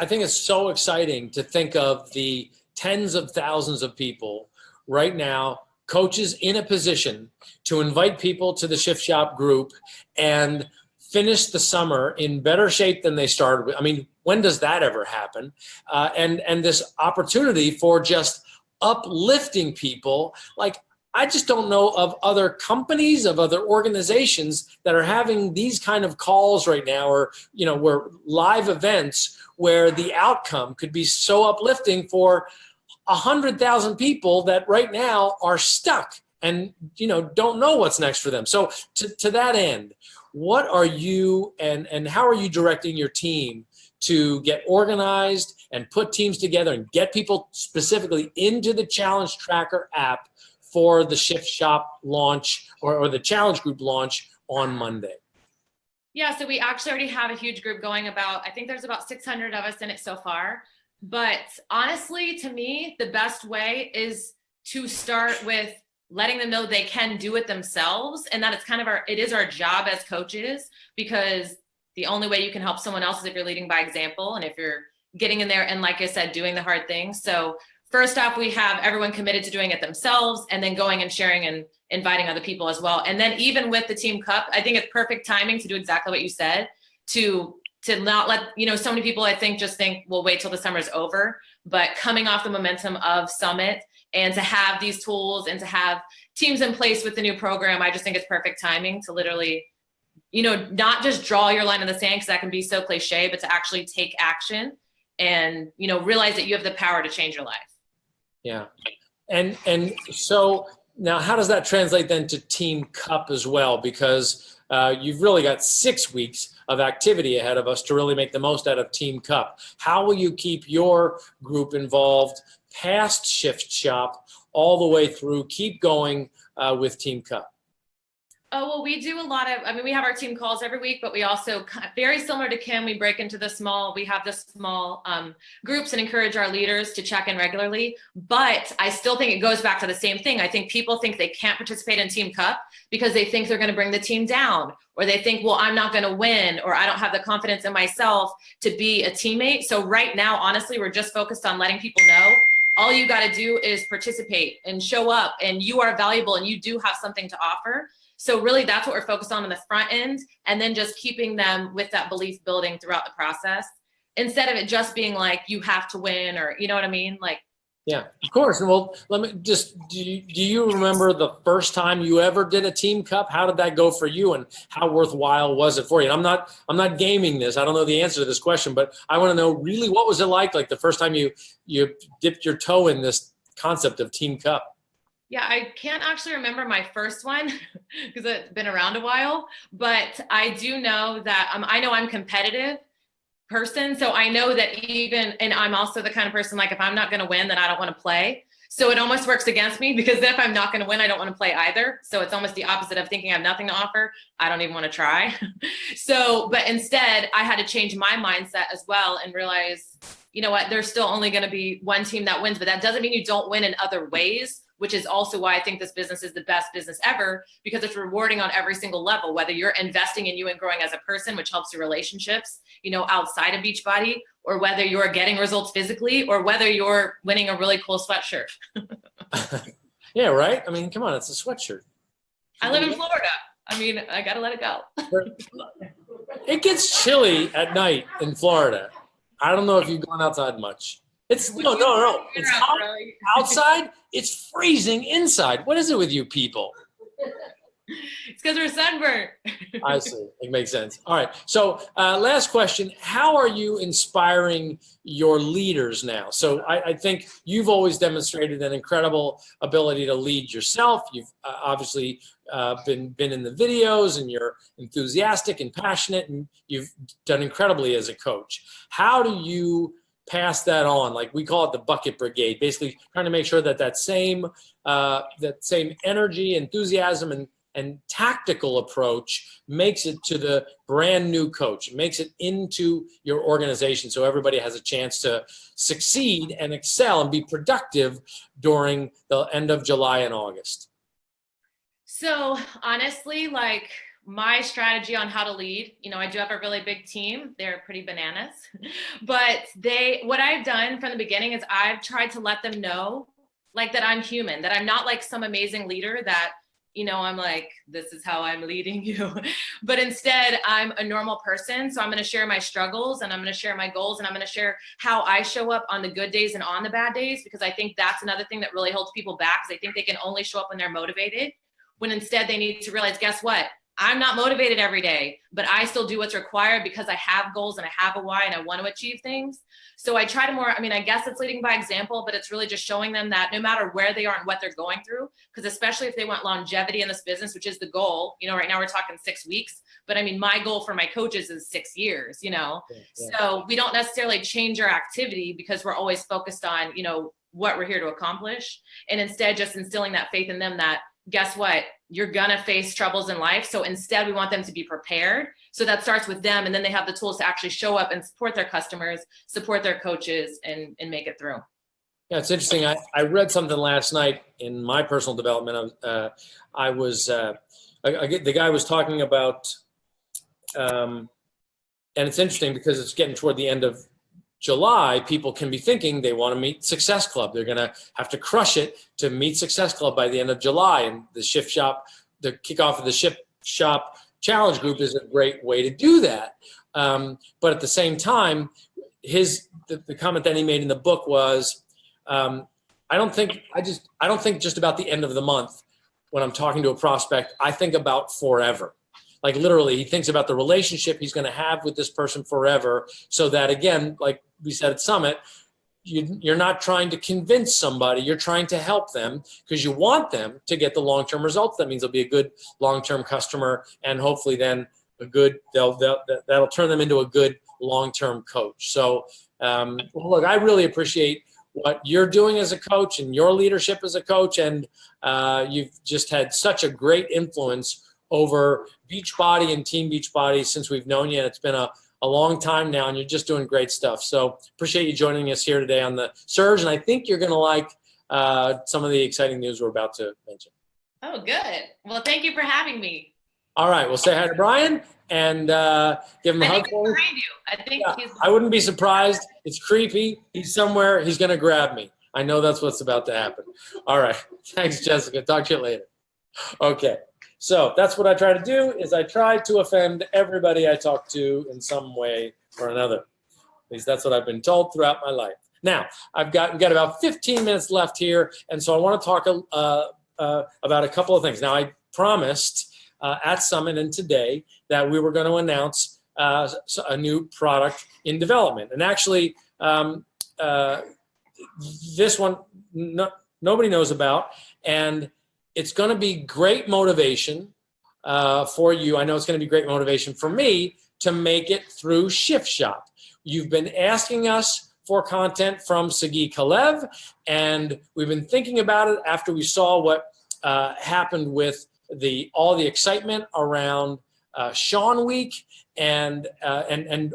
think it's so exciting to think of the tens of thousands of people right now, coaches in a position to invite people to the Shift Shop group and finish the summer in better shape than they started with. I mean, when does that ever happen? And this opportunity for just uplifting people. Like, I just don't know of other companies, of other organizations that are having these kind of calls right now, or, where live events where the outcome could be so uplifting for 100,000 people that right now are stuck and, don't know what's next for them. So to that end, what are you and how are you directing your team to get organized and put teams together and get people specifically into the Challenge Tracker app for the Shift Shop launch or the Challenge Group launch on Monday? Yeah, so we actually already have a huge group going I think there's about 600 of us in it so far. But honestly, to me, the best way is to start with letting them know they can do it themselves, and that it is our job as coaches, because the only way you can help someone else is if you're leading by example and if you're getting in there and, like I said, doing the hard things. So first off, we have everyone committed to doing it themselves, and then going and sharing and inviting other people as well. And then even with the Team Cup, I think it's perfect timing to do exactly what you said, to not let, so many people I think just think, we'll wait till the summer's over. But coming off the momentum of Summit and to have these tools and to have teams in place with the new program, I just think it's perfect timing to literally, not just draw your line in the sand, because that can be so cliche, but to actually take action and, realize that you have the power to change your life. Yeah. And so now how does that translate then to Team Cup as well? Because you've really got 6 weeks of activity ahead of us to really make the most out of Team Cup. How will you keep your group involved past Shift Shop all the way through? Keep going with Team Cup. Oh, well, we do a lot of, we have our team calls every week, but we also, very similar to Kim, we break into we have the small groups and encourage our leaders to check in regularly. But I still think it goes back to the same thing. I think people think they can't participate in Team Cup because they think they're going to bring the team down, or they think, well, I'm not going to win, or I don't have the confidence in myself to be a teammate. So right now, honestly, we're just focused on letting people know all you got to do is participate and show up, and you are valuable and you do have something to offer. So really that's what we're focused on the front end, and then just keeping them with that belief building throughout the process, instead of it just being like, you have to win, or you know what I mean? Like, yeah, of course. And well, let me just, do you remember the first time you ever did a Team Cup? How did that go for you, and how worthwhile was it for you? And I'm not gaming this. I don't know the answer to this question, but I want to know really, what was it like the first time you dipped your toe in this concept of Team Cup? Yeah, I can't actually remember my first one because it's been around a while, but I do know that I know I'm a competitive person. So I know that and I'm also the kind of person, like, if I'm not going to win, then I don't want to play. So it almost works against me, because if I'm not going to win, I don't want to play either. So it's almost the opposite of thinking I have nothing to offer. I don't even want to try. But instead I had to change my mindset as well and realize, you know what, there's still only going to be one team that wins, but that doesn't mean you don't win in other ways, which is also why I think this business is the best business ever, because it's rewarding on every single level, whether you're investing in you and growing as a person, which helps your relationships, outside of Beachbody, or whether you're getting results physically, or whether you're winning a really cool sweatshirt. Yeah, right? Come on, it's a sweatshirt. I live in Florida. I got to let it go. It gets chilly at night in Florida. I don't know if you've gone outside much. It's no. It's hot outside. It's freezing inside. What is it with you people? It's because we're sunburned. I see. It makes sense. All right. So last question. How are you inspiring your leaders now? So I think you've always demonstrated an incredible ability to lead yourself. You've obviously been in the videos, and you're enthusiastic and passionate, and you've done incredibly as a coach. How do you pass that on? Like, we call it the bucket brigade, basically trying to make sure that same energy, enthusiasm, and and tactical approach makes it to the brand new coach. It makes it into your organization so everybody has a chance to succeed and excel and be productive during the end of July and August? So honestly, like my strategy on how to lead, I do have a really big team. They're pretty bananas, but what I've done from the beginning is I've tried to let them know like that I'm human, that I'm not like some amazing leader that, I'm like, this is how I'm leading you. But instead, I'm a normal person. So I'm going to share my struggles, and I'm going to share my goals, and I'm going to share how I show up on the good days and on the bad days, because I think that's another thing that really holds people back, because I think they can only show up when they're motivated, when instead they need to realize, guess what? I'm not motivated every day, but I still do what's required because I have goals and I have a why and I want to achieve things. So I try to I guess it's leading by example, but it's really just showing them that no matter where they are and what they're going through, because especially if they want longevity in this business, which is the goal, right now we're talking 6 weeks, but I mean, my goal for my coaches is 6 years, Yeah. So we don't necessarily change our activity because we're always focused on, what we're here to accomplish. And instead just instilling that faith in them that, guess what? You're gonna face troubles in life. So instead we want them to be prepared. So that starts with them. And then they have the tools to actually show up and support their customers, support their coaches, and make it through. Yeah, it's interesting. I read something last night in my personal development. The guy was talking about, and it's interesting because it's getting toward the end of July. People can be thinking they want to meet Success Club. They're going to have to crush it to meet Success Club by the end of July. And the kickoff of the Shift Shop Challenge Group is a great way to do that. But at the same time, the comment that he made in the book was, I don't think just about the end of the month when I'm talking to a prospect. I think about forever. Like literally, he thinks about the relationship he's going to have with this person forever, so that, again, like we said at Summit, you're not trying to convince somebody, you're trying to help them because you want them to get the long-term results. That means they'll be a good long-term customer, and hopefully then that'll turn them into a good long-term coach. So look, I really appreciate what you're doing as a coach and your leadership as a coach, and you've just had such a great influence over Beachbody and Team Beachbody since we've known you, and it's been a long time now, and you're just doing great stuff. So appreciate you joining us here today on the Surge, and I think you're going to like some of the exciting news we're about to mention. Oh, good. Well, thank you for having me. All right, we'll say hi to Brian and give him a hug. He's behind you. I think I wouldn't be surprised. It's creepy. He's somewhere. He's going to grab me. I know that's what's about to happen. All right. Thanks, Jessica. Talk to you later. Okay. So that's what I try to do, is I try to offend everybody I talk to in some way or another. At least that's what I've been told throughout my life. Now, we've got about 15 minutes left here, and so I want to talk about a couple of things. Now, I promised at Summit and today that we were going to announce a new product in development. And actually, this one nobody knows about, and it's going to be great motivation for you. I know it's going to be great motivation for me to make it through Shift Shop. You've been asking us for content from Sagi Kalev, and we've been thinking about it after we saw what happened with all the excitement around Sean Week, and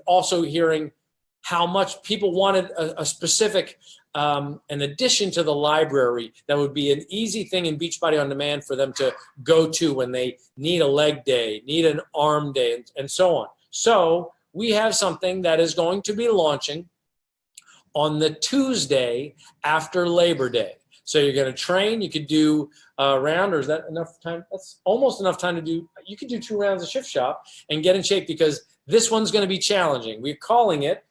also hearing how much people wanted a specific an addition to the library that would be an easy thing in Beachbody On Demand for them to go to when they need a leg day, need an arm day, and so on. So we have something that is going to be launching on the Tuesday after Labor Day. So you're going to train. You could do a round, or is that enough time? That's almost enough time to do. You could do 2 rounds of Shift Shop and get in shape, because this one's going to be challenging. We're calling it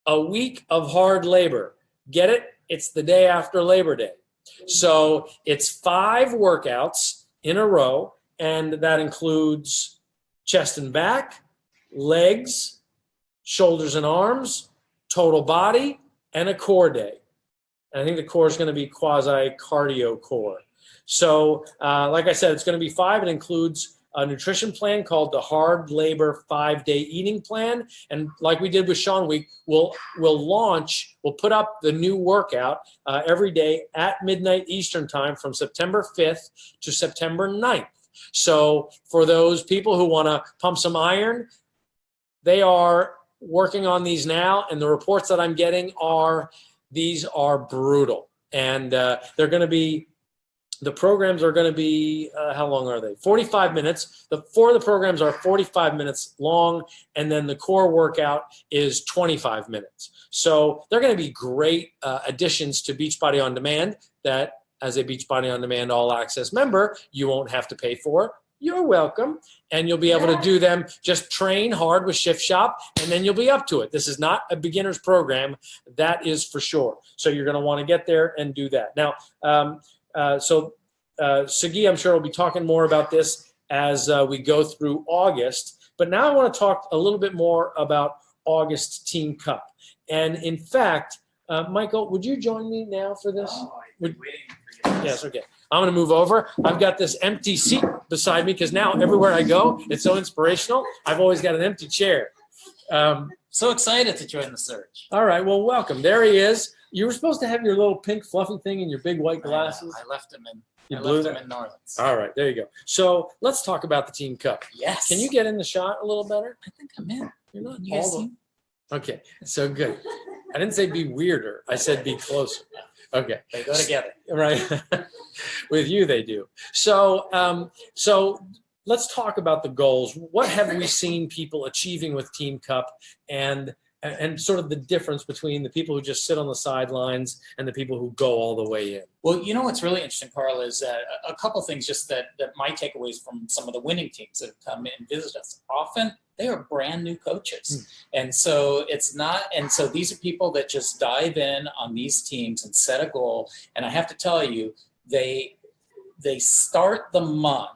a week of hard labor. Get it? It's the day after Labor Day. So it's 5 workouts in a row, and that includes chest and back, legs, shoulders and arms, total body, and a core day. And I think the core is going to be quasi-cardio core. So like I said, it's going to be 5. It includes a nutrition plan called the Hard Labor 5-Day Eating Plan. And like we did with Sean Week, we'll put up the new workout every day at midnight Eastern time from September 5th to September 9th. So for those people who want to pump some iron, they are working on these now, and the reports that I'm getting are these are brutal, and they're going to be. The programs are going to be, how long are they? 45 minutes. The 4 of the programs are 45 minutes long, and then the core workout is 25 minutes. So they're going to be great additions to Beachbody On Demand that, as a Beachbody On Demand All Access member, you won't have to pay for. You're welcome. And you'll be able to do them. Just train hard with Shift Shop, and then you'll be up to it. This is not a beginner's program. That is for sure. So you're going to want to get there and do that. Now, Sagi, I'm sure, will be talking more about this as we go through August. But now I want to talk a little bit more about August Team Cup. And in fact, Michael, would you join me now for this? Oh, I've been waiting for you. Yes, okay. I'm going to move over. I've got this empty seat beside me because now everywhere I go, it's so inspirational. I've always got an empty chair. So excited to join the search. All right, well, welcome. There he is. You were supposed to have your little pink fluffy thing and your big white glasses. I left him in. You I blew left him that? in New Orleans. All right, there you go. So let's talk about the Team Cup. Yes. Can you get in the shot a little better? I think I'm in. You're not You guys all the- see? Okay, so good. I didn't say be weirder. I said be closer. Okay, They go together. right. With you, they do. So, so let's talk about the goals. What have we seen people achieving with Team Cup, and sort of the difference between the people who just sit on the sidelines and the people who go all the way in? Well, you know what's really interesting, Carl, is a couple things just that my takeaways from some of the winning teams that have come in and visit us. Often they are brand new coaches. And so it's not, and so these are people that just dive in on these teams and set a goal. And I have to tell you, they start the month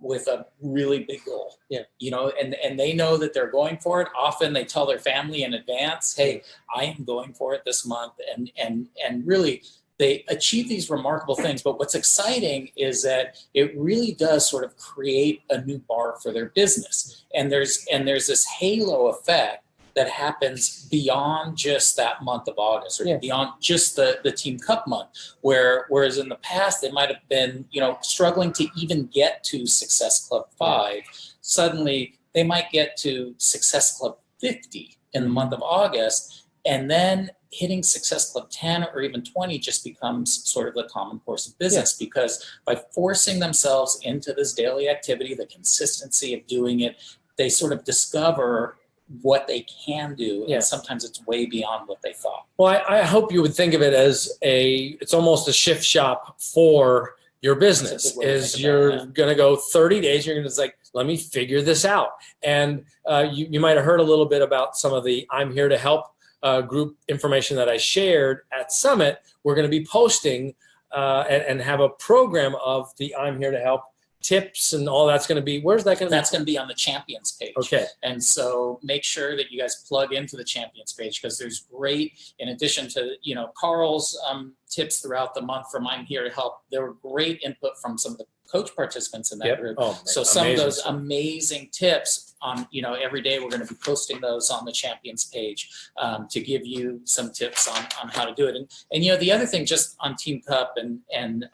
with a really big goal. Yeah. You know, and they know that they're going for it. Often they tell their family in advance, hey, I am going for it this month. And really they achieve these remarkable things. But what's exciting is that it really does sort of create a new bar for their business. And there's this halo effect that happens beyond just that month of August, or beyond just the Team Cup month, whereas in the past they might have been, you know, struggling to even get to Success Club 5. Suddenly they might get to Success Club 50 in the month of August, and then hitting Success Club 10 or even 20 just becomes sort of the common course of business, because by forcing themselves into this daily activity, the consistency of doing it, they sort of discover what they can do, and sometimes it's way beyond what they thought. Well, I hope you would think of it as it's almost a shift shop for your business. Is you're going to go 30 days, you're going to like, let me figure this out. And you might have heard a little bit about some of the I'm Here to Help group information that I shared at Summit. We're going to be posting and have a program of the I'm Here to Help tips and all that's going to be. Where's that going to be? That's going to be on the Champions page. Okay. And so make sure that you guys plug into the Champions page, because there's great, in addition to, you know, Carl's tips throughout the month from I'm Here to Help, there were great input from some of the coach participants in that group. Oh, so some of those amazing tips on, you know, every day we're going to be posting those on the Champions page to give you some tips on how to do it. And you know, the other thing just on Team Cup and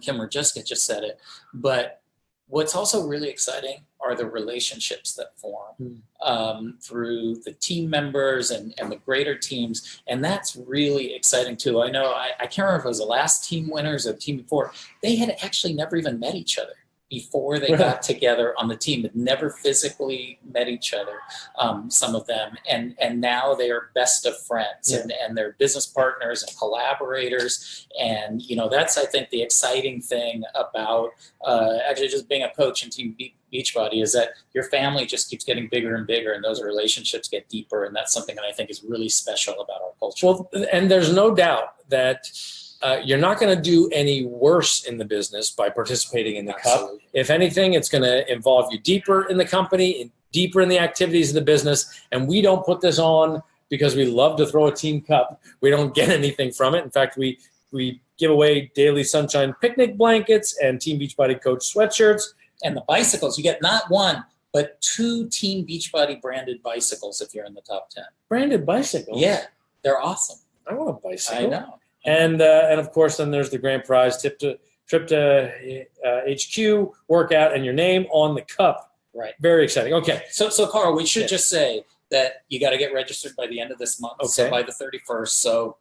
Kim or Jessica just said it, but what's also really exciting are the relationships that form through the team members and the greater teams. And that's really exciting too. I know, I can't remember if it was the last team winners or the team before, they had actually never even met each other before they got together on the team, had never physically met each other, some of them, and now they are best of friends, and they're business partners and collaborators. And you know, that's, I think, the exciting thing about actually just being a coach in Team Beachbody, is that your family just keeps getting bigger and bigger, and those relationships get deeper, and that's something that I think is really special about our culture. Well, and there's no doubt that you're not going to do any worse in the business by participating in the Cup. If anything, it's going to involve you deeper in the company, and deeper in the activities of the business. And we don't put this on because we love to throw a Team Cup. We don't get anything from it. In fact, we give away daily sunshine picnic blankets and Team Beachbody Coach sweatshirts. And the bicycles, you get not one, but 2 Team Beachbody branded bicycles if you're in the top 10. Branded bicycles? Yeah, they're awesome. I want a bicycle. I know. And of course, then there's the grand prize tip to trip to HQ, workout, and your name on the cup. Right. Very exciting. Okay. So Carl, we should Yeah. just say that you got to get registered by the end of this month, so Okay. by the 31st. So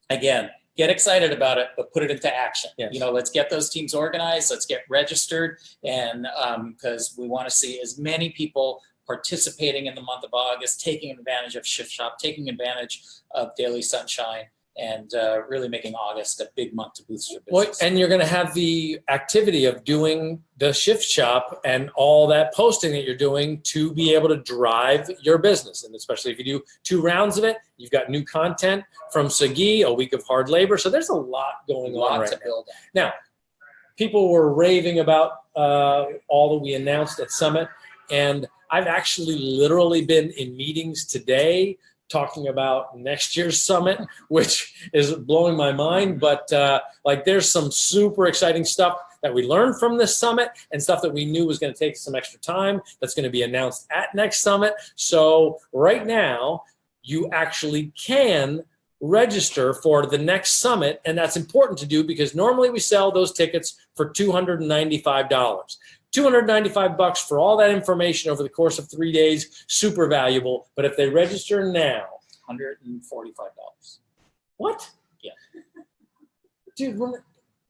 again, get excited about it, but put it into action. Yes. Let's get those teams organized. Let's get registered, and because we want to see as many people participating in the month of August, taking advantage of Shift Shop, taking advantage of Daily Sunshine, and really making August a big month to boost your Well, business. and you're going to have the activity of doing the Shift Shop and all that posting that you're doing to be able to drive your business. And especially if you do 2 rounds of it, you've got new content from Sagi, a week of hard labor. So there's a lot going on lot right to now. build on. Now, people were raving about all that we announced at Summit, and I've actually literally been in meetings today talking about next year's Summit, which is blowing my mind. But like, there's some super exciting stuff that we learned from this Summit and stuff that we knew was going to take some extra time that's going to be announced at next Summit. So right now, you actually can register for the next Summit, and that's important to do because normally we sell those tickets for $295. $295 for all that information over the course of 3 days, super valuable. But if they register now, $145. what? Yeah. Dude, we're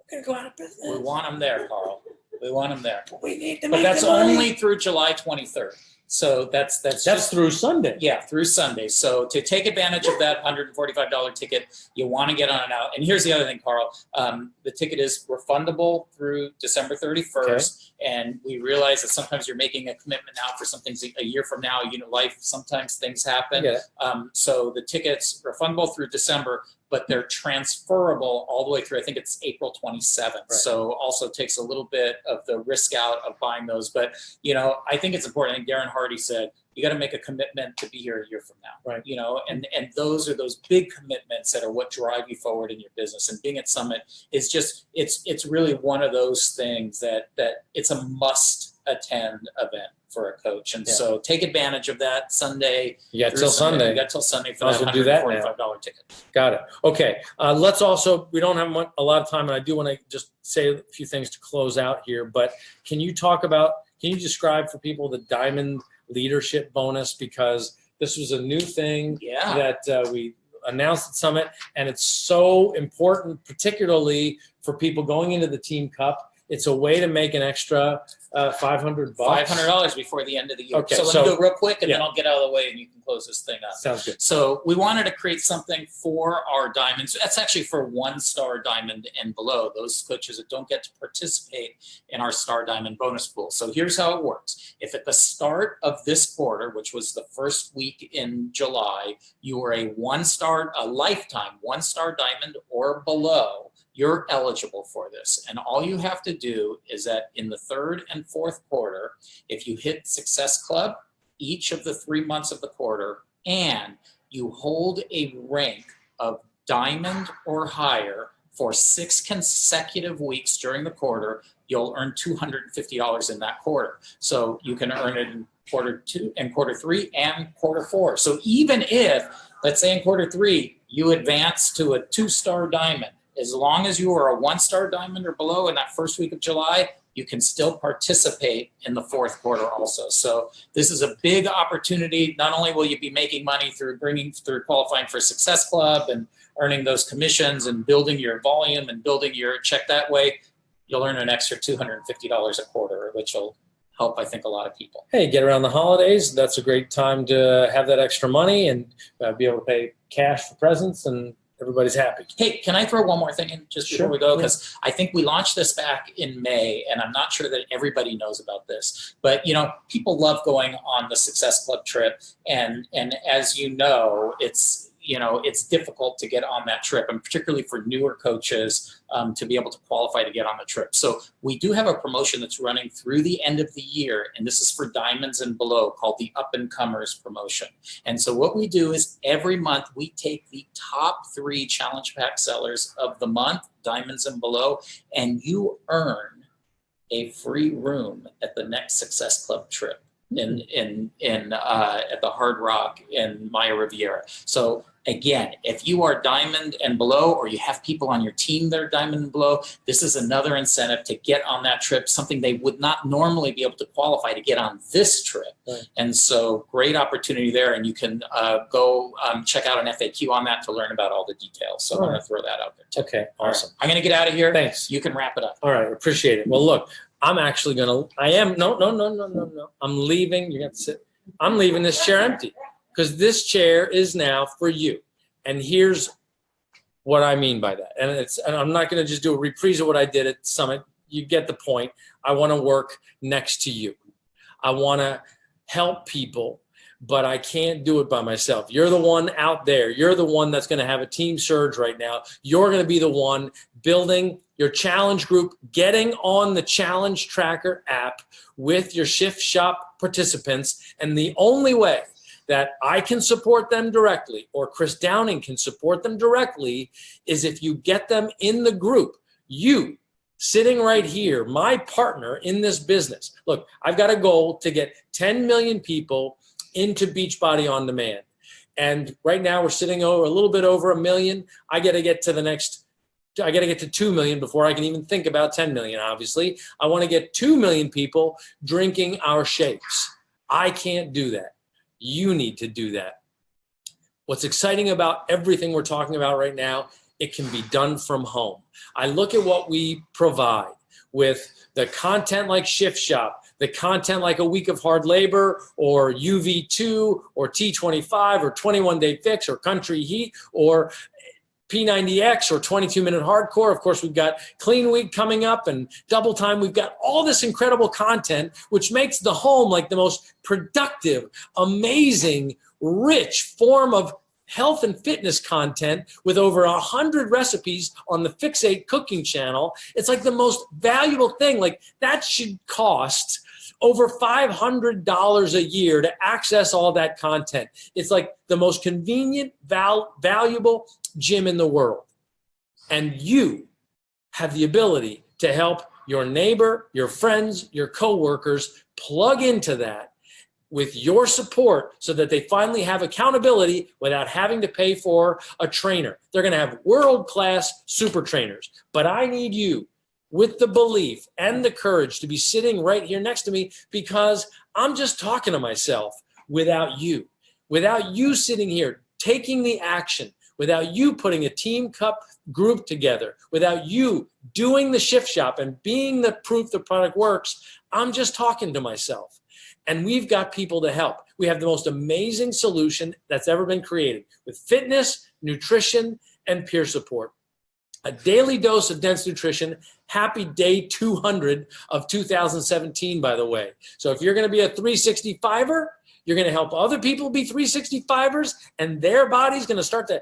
gonna go out of We business. want them there, Carl. We want them there. We need to But make that's the money. only through July 23rd. So that's That's through Sunday. Yeah, through Sunday. So to take advantage of that $145 ticket, you want to get on it now. And here's the other thing, Carl. The ticket is refundable through December 31st. And we realize that sometimes you're making a commitment now for some things a year from now. Life, sometimes things happen. I get it. So the ticket's refundable through December, but they're transferable all the way through. I think it's April 27th. Right. So also takes a little bit of the risk out of buying those. But, I think it's important. I think Darren Hardy said, you got to make a commitment to be here a year from now. Right. And those are those big commitments that are what drive you forward in your business. And being at Summit is just, it's really one of those things that it's a must attend event for a coach. And Yeah. so take advantage of that Sunday. You got through till Sunday. Sunday. You got till Sunday for Might that as well do that now. $145 ticket. Got it. Okay. Let's also, we don't have a lot of time, and I do want to just say a few things to close out here, but can you describe for people the Diamond Leadership Bonus? Because this was a new thing Yeah. that we announced at Summit, and it's so important, particularly for people going into the Team Cup. It's a way to make an extra $500. $500 before the end of the year. Okay, so let so- me go real quick, and then yeah. I'll get out of the way, and you can close this thing up. Sounds good. So we wanted to create something for our diamonds. That's actually for 1-star diamond and below, those coaches that don't get to participate in our star diamond bonus pool. So here's how it works. If at the start of this quarter, which was the first week in July, you were a lifetime 1-star diamond or below, you're eligible for this. And all you have to do is that in the 3rd and 4th quarter, if you hit Success Club each of the 3 months of the quarter, and you hold a rank of diamond or higher for 6 consecutive weeks during the quarter, you'll earn $250 in that quarter. So you can earn it in quarter 2 and quarter 3 and quarter 4. So even if, let's say in quarter 3, you advance to a 2-star diamond, as long as you are a 1-star diamond or below in that first week of July, you can still participate in the 4th quarter also. So this is a big opportunity. Not only will you be making money through qualifying for Success Club and earning those commissions and building your volume and building your check that way, you'll earn an extra $250 a quarter, which will help, I think, a lot of people. Hey, get around the holidays. That's a great time to have that extra money and be able to pay cash for presents, and everybody's happy. Hey, can I throw one more thing in just before Sure. we go? Because I think we launched this back in May, and I'm not sure that everybody knows about this. But, people love going on the Success Club trip. And as you know, it's difficult to get on that trip, and particularly for newer coaches to be able to qualify to get on the trip. So we do have a promotion that's running through the end of the year, and this is for diamonds and below, called the Up and Comers promotion. And so what we do is every month we take the top 3 challenge pack sellers of the month, diamonds and below, and you earn a free room at the next Success Club trip at the Hard Rock in Maya Riviera. So Again, if you are diamond and below, or you have people on your team that are diamond and below, this is another incentive to get on that trip, something they would not normally be able to qualify to get on this trip. Right. And so great opportunity there. And you can go check out an FAQ on that to learn about all the details. So I'm going to throw that out there too. Okay, awesome. I'm going to get out of here. Thanks. You can wrap it up. All right, appreciate it. Well, look, I'm actually no. I'm leaving. You got to sit. I'm leaving this chair empty because this chair is now for you. And here's what I mean by that. And I'm not going to just do a reprise of what I did at Summit. You get the point. I want to work next to you. I want to help people, but I can't do it by myself. You're the one out there. You're the one that's going to have a team surge right now. You're going to be the one building your challenge group, getting on the Challenge Tracker app with your Shift Shop participants. And the only way that I can support them directly, or Chris Downing can support them directly, is if you get them in the group. You sitting right here, my partner in this business. Look, I've got a goal to get 10 million people into Beachbody On Demand. And right now we're sitting over a little bit over 1 million. I got to get to 2 million before I can even think about 10 million, obviously. I want to get 2 million people drinking our shakes. I can't do that. You need to do that. What's exciting about everything we're talking about right now, it can be done from home. I look at what we provide with the content like Shift Shop, the content like A Week of Hard Labor, or UV2, or T25, or 21 Day Fix, or Country Heat, or P90X, or 22-minute hardcore. Of course, we've got Clean Week coming up and Double Time. We've got all this incredible content, which makes the home like the most productive, amazing, rich form of health and fitness content with over 100 recipes on the Fixate cooking channel. It's like the most valuable thing. Like that should cost over $500 a year to access all that content. It's like the most convenient, valuable gym in the world. And you have the ability to help your neighbor, your friends, your coworkers plug into that with your support so that they finally have accountability without having to pay for a trainer. They're going to have world-class super trainers. But I need you with the belief and the courage to be sitting right here next to me, because I'm just talking to myself without you. Without you sitting here taking the action, without you putting a Team Cup group together, without you doing the Shift Shop and being the proof the product works, I'm just talking to myself. And we've got people to help. We have the most amazing solution that's ever been created with fitness, nutrition, and peer support. A daily dose of dense nutrition. Happy day 200 of 2017, by the way. So if you're going to be a 365er, you're going to help other people be 365ers, and their body's going to start to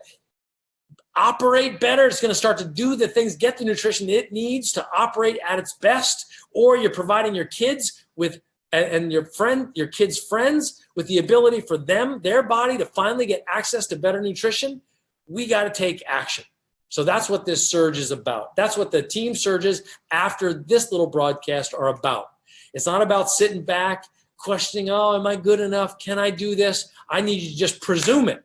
operate better. It's going to start to do the things, get the nutrition it needs to operate at its best. Or you're providing your kids with and your kids' friends with the ability for them, their body, to finally get access to better nutrition. We got to take action. So that's what this surge is about. That's what the team surges after this little broadcast are about. It's not about sitting back, questioning, oh, am I good enough? Can I do this? I need you to just presume it.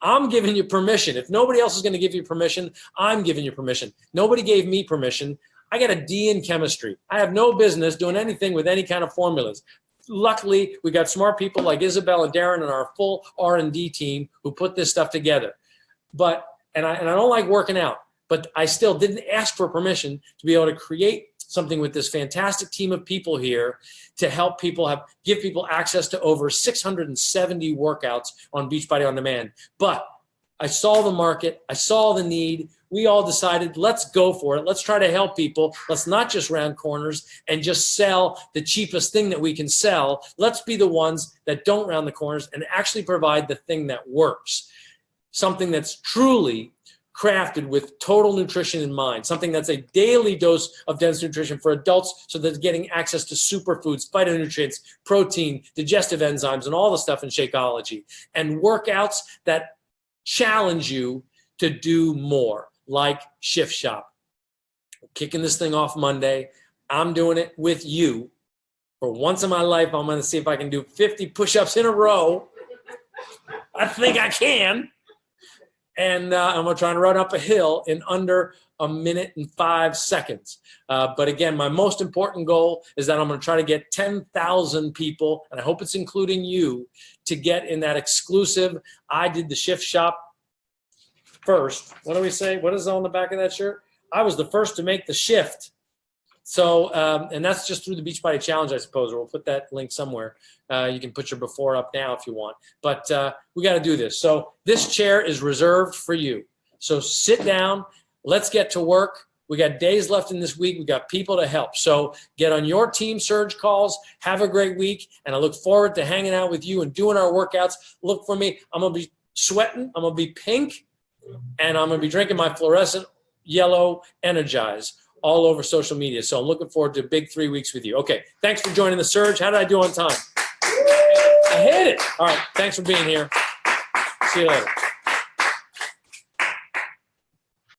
I'm giving you permission. If nobody else is going to give you permission, I'm giving you permission. Nobody gave me permission. I got a D in chemistry. I have no business doing anything with any kind of formulas. Luckily, we got smart people like Isabel and Darren and our full R&D team who put this stuff together. And I don't like working out, but I still didn't ask for permission to be able to create something with this fantastic team of people here to help people give people access to over 670 workouts on Beachbody On Demand. But I saw the market. I saw the need. We all decided, let's go for it. Let's try to help people. Let's not just round corners and just sell the cheapest thing that we can sell. Let's be the ones that don't round the corners and actually provide the thing that works. Something that's truly crafted with total nutrition in mind, something that's a daily dose of dense nutrition for adults so that they're getting access to superfoods, phytonutrients, protein, digestive enzymes, and all the stuff in Shakeology, and workouts that challenge you to do more, like Shift Shop. We're kicking this thing off Monday. I'm doing it with you. For once in my life, I'm going to see if I can do 50 push-ups in a row. I think I can. and I'm going to try and run up a hill in under a minute and 5 seconds. But again, my most important goal is that I'm going to try to get 10,000 people, and I hope it's including you, to get in that exclusive I did the shift shop first. What do we say? What is on the back of that shirt? I was the first to make the shift. So, and that's just through the Beachbody Challenge, I suppose, or we'll put that link somewhere. You can put your before up now if you want. But we got to do this. So this chair is reserved for you. So sit down. Let's get to work. We got days left in this week. We got people to help. So get on your Team Surge calls. Have a great week. And I look forward to hanging out with you and doing our workouts. Look for me. I'm going to be sweating. I'm going to be pink. And I'm going to be drinking my fluorescent yellow Energize all over social media. So I'm looking forward to a big 3 weeks with you. Okay. Thanks for joining the Surge. How did I do on time? I hit it. All right. Thanks for being here. See you later.